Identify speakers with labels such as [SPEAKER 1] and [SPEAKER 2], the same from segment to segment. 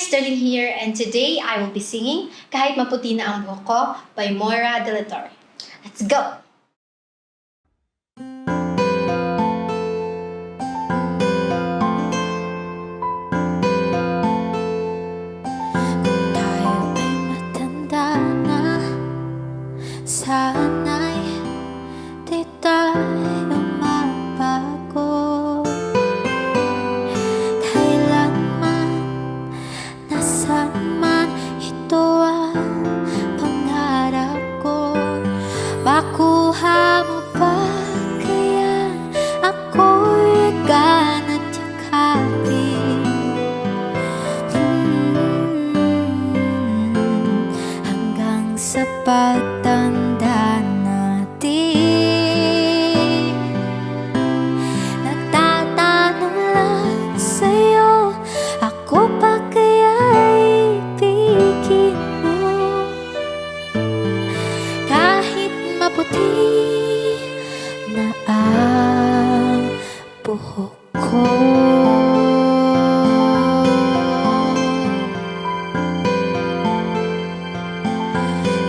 [SPEAKER 1] Darlene here, and today I will be singing Kahit Maputi na ang Buhok Ko by Moira De La Torre. Let's go!
[SPEAKER 2] Tayo ay matanda na, sana'y di tayo mabago. Kailanman, nasaan man, ito ang pangarap ko. Makuha mo ba kaya ako'y gana't yakapin? Hanggang sa pagtanda natin, nagtatanong lang sa'yo, ako pa kaya'y ibigin mo? Kahit maputi na ang buhok ko.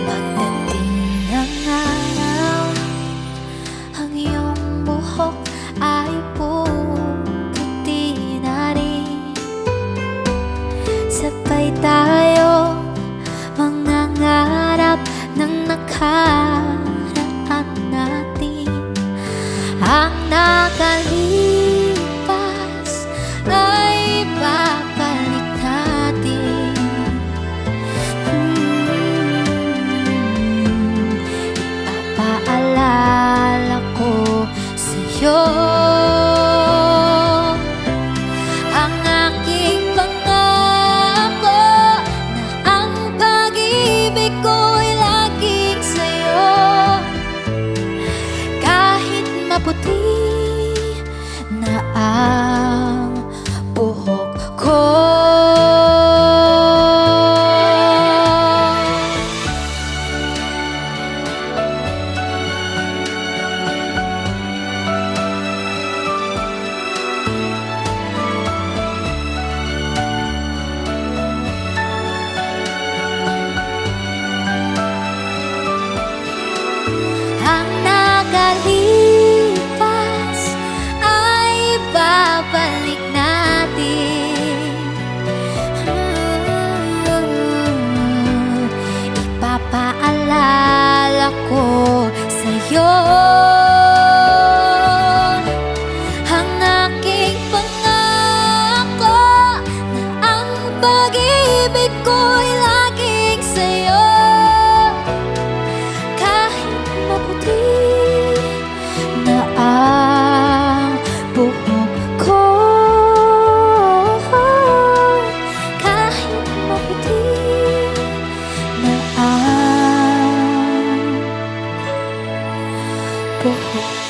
[SPEAKER 2] Pagdating ng araw, ang iyong buhok ay puputi na rin. Sabay tayo mangangarap ng nakaraan natin. Ang nakalipas ay babalik natin. Ipapaalala ko sa'yo ang aking pangako na ang pag-ibig ko'y laging sa'yo. Kahit maputi na ang buhok ko. Ang nakalipas ay babalik natin. Ipapaalala ko sa'yo ang aking pangako na ang pag-ibig ko'y laging sa'yo. Kahit maputi na ang buhok ko, kahit maputi na ang buhok